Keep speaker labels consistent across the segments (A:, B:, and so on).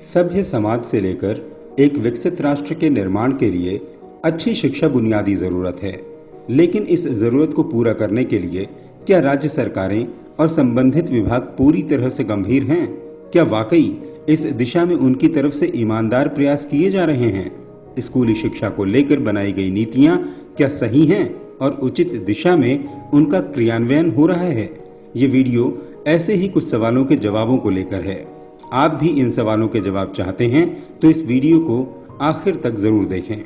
A: सभ्य समाज से लेकर एक विकसित राष्ट्र के निर्माण के लिए अच्छी शिक्षा बुनियादी जरूरत है। लेकिन इस जरूरत को पूरा करने के लिए क्या राज्य सरकारें और संबंधित विभाग पूरी तरह से गंभीर हैं? क्या वाकई इस दिशा में उनकी तरफ से ईमानदार प्रयास किए जा रहे हैं? स्कूली शिक्षा को लेकर बनाई गई नीतियां क्या सही हैं और उचित दिशा में उनका क्रियान्वयन हो रहा है? ये वीडियो ऐसे ही कुछ सवालों के जवाबों को लेकर है। आप भी इन सवालों के जवाब चाहते हैं तो इस वीडियो को आखिर तक जरूर देखें।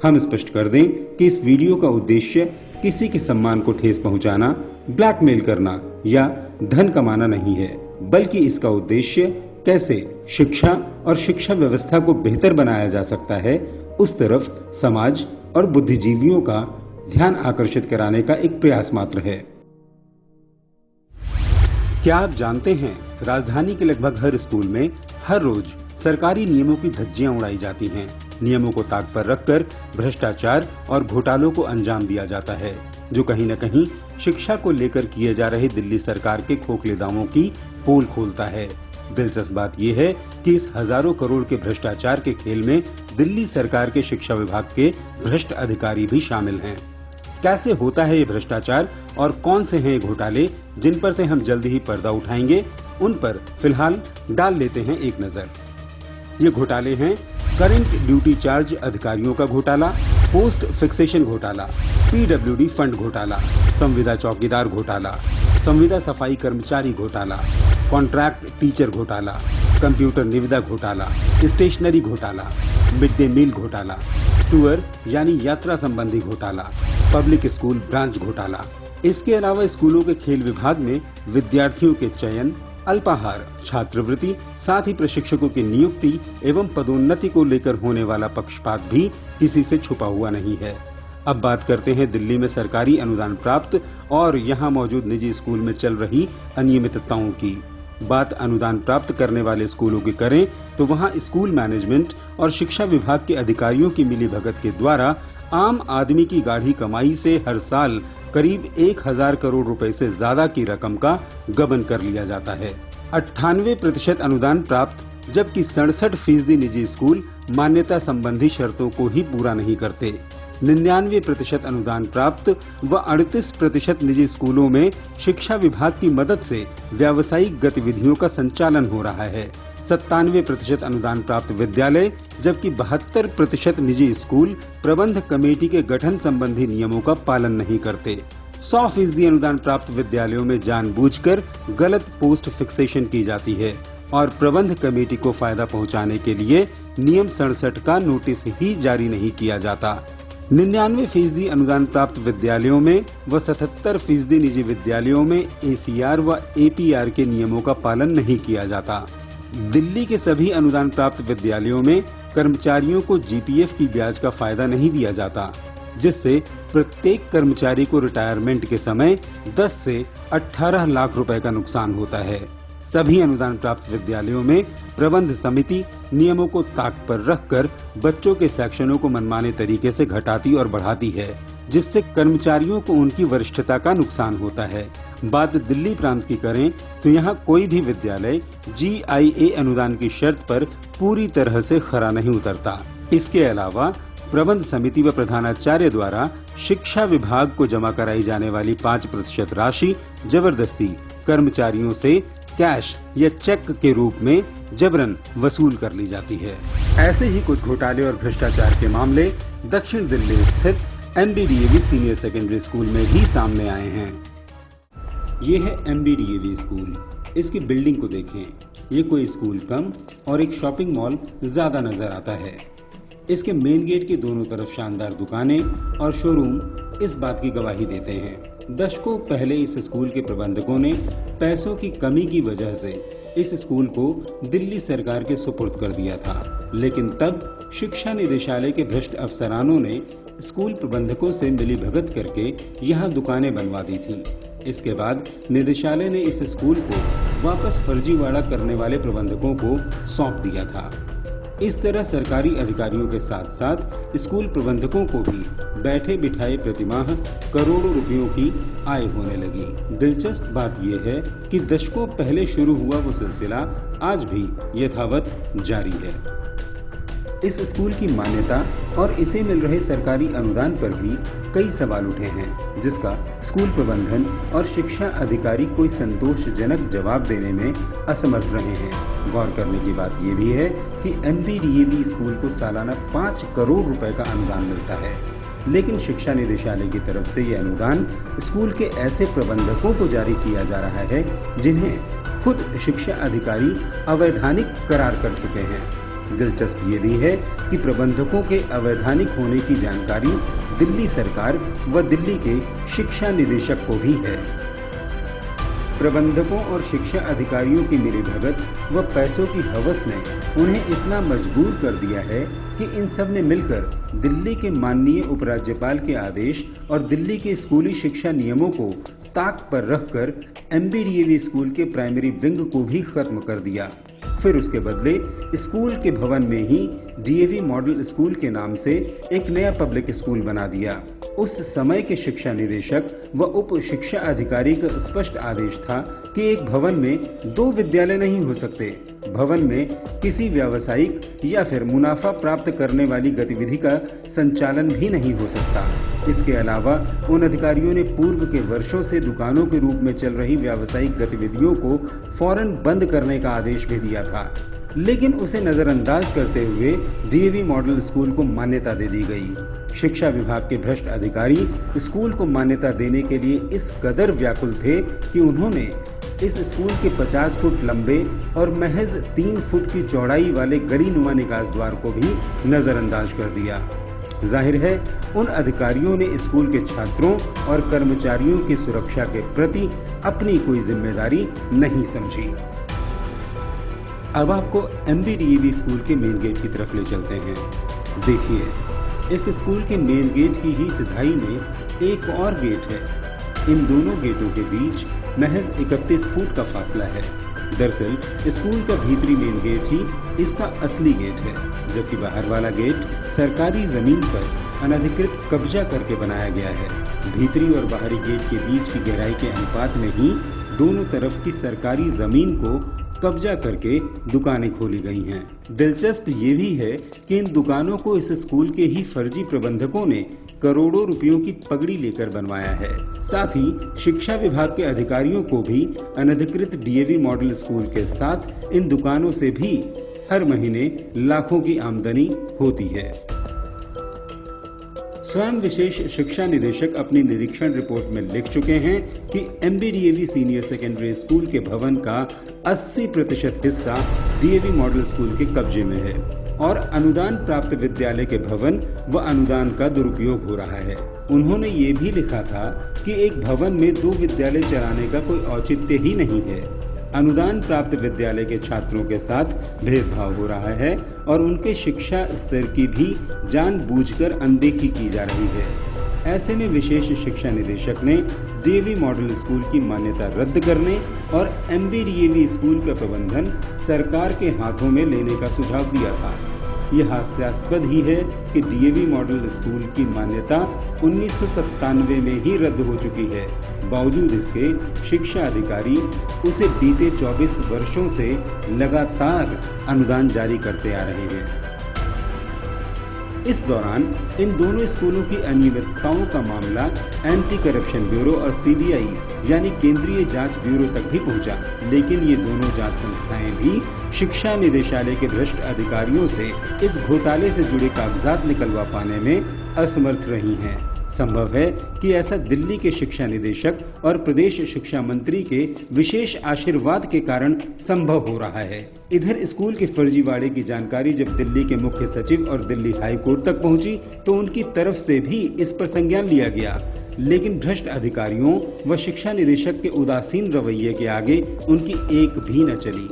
A: हम स्पष्ट कर दें कि इस वीडियो का उद्देश्य किसी के सम्मान को ठेस पहुंचाना, ब्लैकमेल करना या धन कमाना नहीं है, बल्कि इसका उद्देश्य कैसे शिक्षा और शिक्षा व्यवस्था को बेहतर बनाया जा सकता है, उस तरफ समाज और बुद्धिजीवियों का ध्यान आकर्षित कराने का एक प्रयास मात्र है। क्या आप जानते हैं, राजधानी के लगभग हर स्कूल में हर रोज सरकारी नियमों की धज्जियां उड़ाई जाती हैं। नियमों को ताक पर रखकर भ्रष्टाचार और घोटालों को अंजाम दिया जाता है, जो कहीं न कहीं शिक्षा को लेकर किए जा रहे दिल्ली सरकार के खोखले दावों की पोल खोलता है। दिलचस्प बात यह है कि इस हजारों करोड़ के भ्रष्टाचार के खेल में दिल्ली सरकार के शिक्षा विभाग के भ्रष्ट अधिकारी भी शामिल हैं। कैसे होता है ये भ्रष्टाचार और कौन से हैं ये घोटाले जिन पर से हम जल्दी ही पर्दा उठाएंगे, उन पर फिलहाल डाल लेते हैं एक नजर। ये घोटाले हैं करंट ड्यूटी चार्ज अधिकारियों का घोटाला, पोस्ट फिक्सेशन घोटाला, पीडब्ल्यूडी फंड घोटाला, संविदा चौकीदार घोटाला, संविदा सफाई कर्मचारी घोटाला, कॉन्ट्रैक्ट टीचर घोटाला, कंप्यूटर निविदा घोटाला, स्टेशनरी घोटाला, मिड डे मील घोटाला, टूर यानी यात्रा संबंधी घोटाला, पब्लिक स्कूल ब्रांच घोटाला। इसके अलावा स्कूलों के खेल विभाग में विद्यार्थियों के चयन, अल्पाहार, छात्रवृत्ति, साथ ही प्रशिक्षकों की नियुक्ति एवं पदोन्नति को लेकर होने वाला पक्षपात भी किसी से छुपा हुआ नहीं है। अब बात करते हैं दिल्ली में सरकारी अनुदान प्राप्त और यहाँ मौजूद निजी स्कूल में चल रही अनियमितताओं की। बात अनुदान प्राप्त करने वाले स्कूलों की करें तो वहाँ स्कूल मैनेजमेंट और शिक्षा विभाग के अधिकारियों की मिलीभगत के द्वारा आम आदमी की गाढ़ी कमाई से हर साल करीब 1000 करोड़ रुपए से ज्यादा की रकम का गबन कर लिया जाता है। 98% अनुदान प्राप्त, जबकि 67% निजी स्कूल मान्यता संबंधी शर्तों को ही पूरा नहीं करते। 99% अनुदान प्राप्त व 38% निजी स्कूलों में शिक्षा विभाग की मदद से व्यावसायिक गतिविधियों का संचालन हो रहा है। 97% अनुदान प्राप्त विद्यालय, जबकि 72% निजी स्कूल प्रबंध कमेटी के गठन संबंधी नियमों का पालन नहीं करते। 100% अनुदान प्राप्त विद्यालयों में जानबूझकर गलत पोस्ट फिक्सेशन की जाती है और प्रबंध कमेटी को फायदा पहुंचाने के लिए नियम 67 का नोटिस ही जारी नहीं किया जाता। 99% अनुदान प्राप्त विद्यालयों में व 77% निजी विद्यालयों में ACR व APR के नियमों का पालन नहीं किया जाता। दिल्ली के सभी अनुदान प्राप्त विद्यालयों में कर्मचारियों को GPF की ब्याज का फायदा नहीं दिया जाता, जिससे प्रत्येक कर्मचारी को रिटायरमेंट के समय 10 से 18 लाख रुपए का नुकसान होता है। सभी अनुदान प्राप्त विद्यालयों में प्रबंध समिति नियमों को ताक पर रखकर बच्चों के सेक्शनों को मनमाने तरीके से घटाती और बढ़ाती है, जिससे कर्मचारियों को उनकी वरिष्ठता का नुकसान होता है। बात दिल्ली प्रांत की करें तो यहाँ कोई भी विद्यालय GIA अनुदान की शर्त पर पूरी तरह से खरा नहीं उतरता। इसके अलावा प्रबंध समिति व प्रधानाचार्य द्वारा शिक्षा विभाग को जमा कराई जाने वाली 5% राशि जबरदस्ती कर्मचारियों से कैश या चेक के रूप में जबरन वसूल कर ली जाती है। ऐसे ही कुछ घोटाले और भ्रष्टाचार के मामले दक्षिण दिल्ली स्थित MBDAV सीनियर सेकेंडरी स्कूल में भी सामने आए हैं। ये है MBDAV स्कूल। इसकी बिल्डिंग को देखें, ये कोई स्कूल कम और एक शॉपिंग मॉल ज्यादा नजर आता है। इसके मेन गेट के दोनों तरफ शानदार दुकानें और शोरूम इस बात की गवाही देते हैं। दशकों पहले इस स्कूल के प्रबंधकों ने पैसों की कमी की वजह से इस स्कूल को दिल्ली सरकार के सुपुर्द कर दिया था, लेकिन तब शिक्षा निदेशालय के भ्रष्ट अफसरानों ने स्कूल प्रबंधकों से मिलीभगत करके यहाँ दुकानें बनवा दी थीं। इसके बाद निदेशालय ने इस स्कूल को वापस फर्जीवाड़ा करने वाले प्रबंधकों को सौंप दिया था। इस तरह सरकारी अधिकारियों के साथ साथ स्कूल प्रबंधकों को भी बैठे बिठाए प्रतिमाह करोड़ों रुपयों की आय होने लगी। दिलचस्प बात यह है कि दशकों पहले शुरू हुआ वो सिलसिला आज भी यथावत जारी है। इस स्कूल की मान्यता और इसे मिल रहे सरकारी अनुदान पर भी कई सवाल उठे हैं, जिसका स्कूल प्रबंधन और शिक्षा अधिकारी कोई संतोषजनक जवाब देने में असमर्थ रहे हैं। गौर करने की बात यह भी है कि MBDAV स्कूल को सालाना 5 करोड़ रुपए का अनुदान मिलता है, लेकिन शिक्षा निदेशालय की तरफ से यह अनुदान स्कूल के ऐसे प्रबंधकों को जारी किया जा रहा है जिन्हें खुद शिक्षा अधिकारी अवैधानिक करार कर चुके हैं। दिलचस्प ये भी है कि प्रबंधकों के अवैधानिक होने की जानकारी दिल्ली सरकार व दिल्ली के शिक्षा निदेशक को भी है। प्रबंधकों और शिक्षा अधिकारियों की मिलीभगत व पैसों की हवस ने उन्हें इतना मजबूर कर दिया है कि इन सब ने मिलकर दिल्ली के माननीय उपराज्यपाल के आदेश और दिल्ली के स्कूली शिक्षा नियमों को ताक पर रखकर MBDAV स्कूल के प्राइमरी विंग को भी खत्म कर दिया। फिर उसके बदले स्कूल के भवन में ही DAV मॉडल स्कूल के नाम से एक नया पब्लिक स्कूल बना दिया। उस समय के शिक्षा निदेशक व उप शिक्षा अधिकारी का स्पष्ट आदेश था कि एक भवन में 2 विद्यालय नहीं हो सकते। भवन में किसी व्यावसायिक या फिर मुनाफा प्राप्त करने वाली गतिविधि का संचालन भी नहीं हो सकता। इसके अलावा उन अधिकारियों ने पूर्व के वर्षों से दुकानों के रूप में चल रही व्यावसायिक गतिविधियों को फौरन बंद करने का आदेश भी दिया था, लेकिन उसे नजरअंदाज करते हुए DAV मॉडल स्कूल को मान्यता दे दी गई। शिक्षा विभाग के भ्रष्ट अधिकारी स्कूल को मान्यता देने के लिए इस कदर व्याकुल थे कि उन्होंने इस स्कूल के 50 फुट लंबे और महज 3 फुट की चौड़ाई वाले गलीनुमा निकास द्वार को भी नजरअंदाज कर दिया। जाहिर है उन अधिकारियों ने स्कूल के छात्रों और कर्मचारियों की सुरक्षा के प्रति अपनी कोई जिम्मेदारी नहीं समझी। अब आपको MBDAV स्कूल के मेन गेट की तरफ ले चलते हैं। देखिए, इस स्कूल के मेन गेट की ही सिधाई में एक और गेट है। इन दोनों गेटों के बीच महज 31 फुट का फासला है। दरअसल स्कूल का भीतरी मेन गेट ही इसका असली गेट है, जबकि बाहर वाला गेट सरकारी जमीन पर अनधिकृत कब्जा करके बनाया गया है। भीतरी और बाहरी गेट के बीच की गहराई के अनुपात में ही दोनों तरफ की सरकारी जमीन को कब्जा करके दुकानें खोली गई हैं। दिलचस्प ये भी है कि इन दुकानों को इस स्कूल के ही फर्जी प्रबंधकों ने करोड़ों रुपयों की पगड़ी लेकर बनवाया है। साथ ही शिक्षा विभाग के अधिकारियों को भी अनधिकृत DAV मॉडल स्कूल के साथ इन दुकानों से भी हर महीने लाखों की आमदनी होती है। स्वयं विशेष शिक्षा निदेशक अपनी निरीक्षण रिपोर्ट में लिख चुके हैं कि MBDAV सीनियर सेकेंडरी स्कूल के भवन का 80% हिस्सा DAV मॉडल स्कूल के कब्जे में है और अनुदान प्राप्त विद्यालय के भवन व अनुदान का दुरुपयोग हो रहा है। उन्होंने ये भी लिखा था कि एक भवन में 2 विद्यालय चलाने का कोई औचित्य ही नहीं है। अनुदान प्राप्त विद्यालय के छात्रों के साथ भेदभाव हो रहा है और उनके शिक्षा स्तर की भी जानबूझकर अनदेखी की जा रही है। ऐसे में विशेष शिक्षा निदेशक ने DAV मॉडल स्कूल की मान्यता रद्द करने और MBDAV स्कूल का प्रबंधन सरकार के हाथों में लेने का सुझाव दिया था। यह हास्यास्पद ही है कि DAV मॉडल स्कूल की मान्यता 1997 में ही रद्द हो चुकी है। बावजूद इसके शिक्षा अधिकारी उसे बीते 24 वर्षों से लगातार अनुदान जारी करते आ रहे हैं। इस दौरान इन दोनों स्कूलों की अनियमितताओं का मामला एंटी करप्शन ब्यूरो और CBI यानी केंद्रीय जांच ब्यूरो तक भी पहुंचा, लेकिन ये दोनों जांच संस्थाएं भी शिक्षा निदेशालय के भ्रष्ट अधिकारियों से इस घोटाले से जुड़े कागजात निकलवा पाने में असमर्थ रही हैं। संभव है कि ऐसा दिल्ली के शिक्षा निदेशक और प्रदेश शिक्षा मंत्री के विशेष आशीर्वाद के कारण संभव हो रहा है। इधर स्कूल के फर्जीवाड़े की जानकारी जब दिल्ली के मुख्य सचिव और दिल्ली हाई कोर्ट तक पहुंची तो उनकी तरफ से भी इस पर संज्ञान लिया गया, लेकिन भ्रष्ट अधिकारियों व शिक्षा निदेशक के उदासीन रवैये के आगे उनकी एक भी न चली।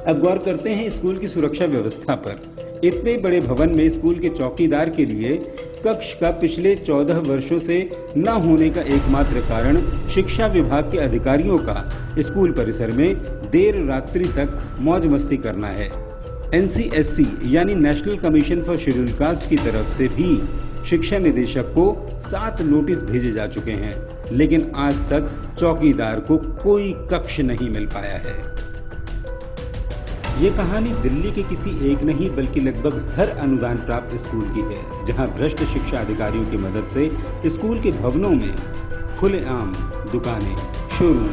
A: अब गौर करते हैं स्कूल की सुरक्षा व्यवस्था पर। इतने बड़े भवन में स्कूल के चौकीदार के लिए कक्ष का पिछले 14 वर्षों से न होने का एकमात्र कारण शिक्षा विभाग के अधिकारियों का स्कूल परिसर में देर रात्रि तक मौज मस्ती करना है। NCSC यानी national commission for schedule caste की तरफ से भी शिक्षा निदेशक को 7 नोटिस भेजे जा चुके हैं, लेकिन आज तक चौकीदार को कोई कक्ष नहीं मिल पाया है। ये कहानी दिल्ली के किसी एक नहीं बल्कि लगभग हर अनुदान प्राप्त स्कूल की है, जहां भ्रष्ट शिक्षा अधिकारियों की मदद से स्कूल के भवनों में खुलेआम दुकानें, शोरूम,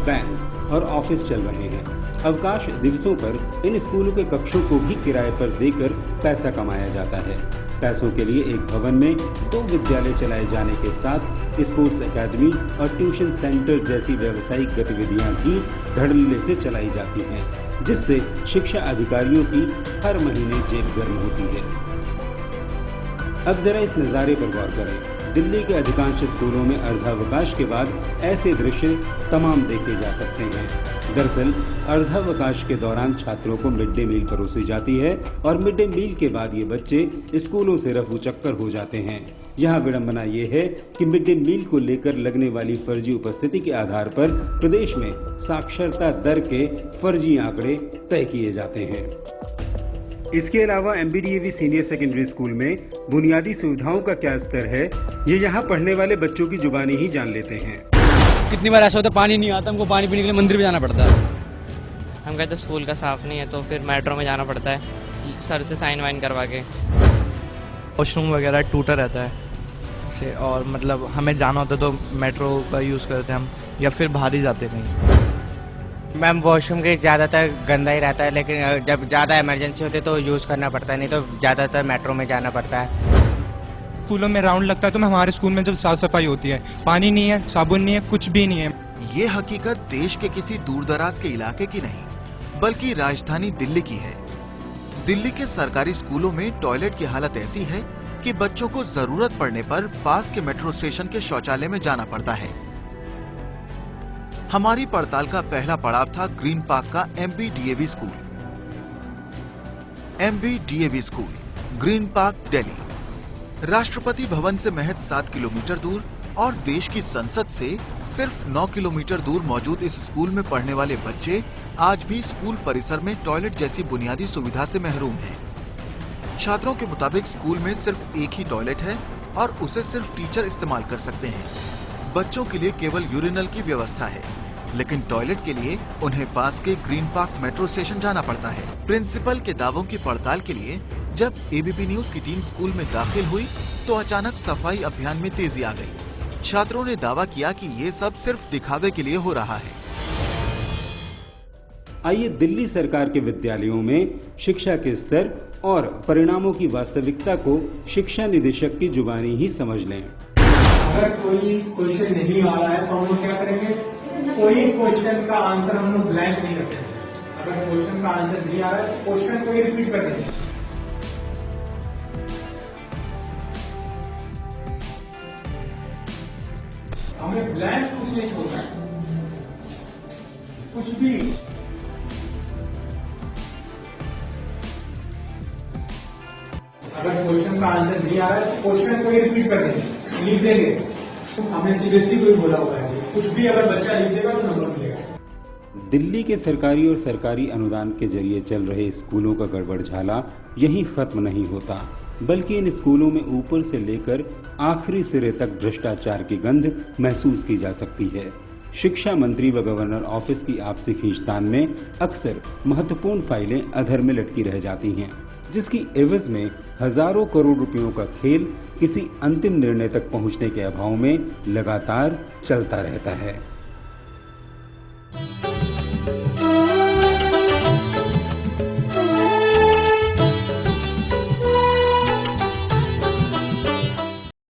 A: बैंक और ऑफिस चल रहे हैं। अवकाश दिवसों पर इन स्कूलों के कक्षों को भी किराए पर देकर पैसा कमाया जाता है। पैसों के लिए एक भवन में 2 विद्यालय चलाए जाने के साथ स्पोर्ट्स एकेडमी और ट्यूशन सेंटर जैसी व्यावसायिक गतिविधियां भी धड़ल्ले से चलाई जाती हैं, जिससे शिक्षा अधिकारियों की हर महीने जेब गर्म होती है। अब जरा इस नज़ारे पर गौर करें। दिल्ली के अधिकांश स्कूलों में अर्धावकाश के बाद ऐसे दृश्य तमाम देखे जा सकते हैं। दरअसल अर्धावकाश के दौरान छात्रों को मिड डे मील परोसी जाती है और मिड डे मील के बाद ये बच्चे स्कूलों से रफू चक्कर हो जाते हैं। यहाँ विडंबना ये है कि मिड डे मील को लेकर लगने वाली फर्जी उपस्थिति के आधार पर प्रदेश में साक्षरता दर के फर्जी आंकड़े तय किए जाते हैं। इसके अलावा MBDAV सीनियर सेकेंडरी स्कूल में बुनियादी सुविधाओं का क्या स्तर है, ये यहाँ पढ़ने वाले बच्चों की जुबानी ही जान लेते हैं।
B: कितनी बार ऐसा होता है पानी नहीं आता, हमको पानी पीने के लिए मंदिर भी जाना पड़ता है।
C: हम कहते स्कूल का साफ नहीं है तो फिर मेट्रो में जाना पड़ता है सर से साइन वाइन करवा के।
D: वॉशरूम वगैरह टूटा रहता है से, और मतलब हमें जाना होता है तो मेट्रो का यूज़ करते हैं हम, या फिर बाहर ही जाते कहीं।
E: मैम वॉशरूम के ज़्यादातर गंदा ही रहता है, लेकिन जब ज़्यादा इमरजेंसी होती है तो यूज़ करना पड़ता है, नहीं तो ज़्यादातर मेट्रो में जाना पड़ता है।
F: स्कूलों में राउंड लगता है तो हमारे स्कूल में जब साफ सफाई होती है, पानी नहीं है, साबुन नहीं है, कुछ भी नहीं है।
G: ये हकीकत देश के किसी दूरदराज के इलाके की नहीं बल्कि राजधानी दिल्ली की है। दिल्ली के सरकारी स्कूलों में टॉयलेट की हालत ऐसी है कि बच्चों को जरूरत पड़ने पर पास के मेट्रो स्टेशन के शौचालय में जाना पड़ता है। हमारी पड़ताल का पहला पड़ाव था ग्रीन पार्क का MBDAV school. MBDAV school, green park, Delhi. Rashtrapati Bhavan से महज 7 किलोमीटर दूर और देश की संसद से सिर्फ 9 किलोमीटर दूर मौजूद इस स्कूल में पढ़ने वाले बच्चे आज भी स्कूल परिसर में टॉयलेट जैसी बुनियादी सुविधा से महरूम हैं। छात्रों के मुताबिक स्कूल में सिर्फ एक ही टॉयलेट है और उसे सिर्फ टीचर इस्तेमाल कर सकते हैं। बच्चों के लिए केवल यूरिनल की व्यवस्था है, लेकिन टॉयलेट के लिए उन्हें पास के ग्रीन पार्क मेट्रो स्टेशन जाना पड़ता है। प्रिंसिपल के दावों की पड़ताल के लिए जब ABP न्यूज की टीम स्कूल में दाखिल हुई तो अचानक सफाई अभियान में तेजी आ गई। छात्रों ने दावा किया कि ये सब सिर्फ दिखावे के लिए हो रहा है।
A: आइए दिल्ली सरकार के विद्यालयों में शिक्षा के स्तर और परिणामों की वास्तविकता को शिक्षा निदेशक की जुबानी ही समझ लें।
H: अगर कोई क्वेश्चन नहीं आ रहा है तो हम लोग क्या करेंगे, कोई क्वेश्चन का आंसर हम लोग ब्लैंक नहीं रखेंगे। अगर क्वेश्चन का आंसर नहीं आ रहा है तो क्वेश्चन को ही रिपीट कर देंगे। हमें ब्लैंक कुछ नहीं छोड़ना है, कुछ भी। अगर क्वेश्चन का आंसर नहीं आ रहा है तो क्वेश्चन को ही रिपीट कर देंगे, लिख देंगे। हमें सीरियसली कोई बोला हुआ है, कुछ भी अगर बच्चा लिख देगा तो नंबर मिलेगा।
A: दिल्ली के सरकारी और सरकारी अनुदान के जरिए चल रहे स्कूलों का गड़बड़झाला यहीं खत्म नहीं होता, बल्कि इन स्कूलों में ऊपर से लेकर आखिरी सिरे तक भ्रष्टाचार की गंध महसूस की जा सकती है। शिक्षा मंत्री व गवर्नर ऑफिस की आपसी खींचतान में अक्सर महत्वपूर्ण फाइलें अधर में लटकी रह जाती हैं, जिसकी एवज में हजारों करोड़ रुपयों का खेल किसी अंतिम निर्णय तक पहुंचने के अभाव में लगातार चलता रहता है।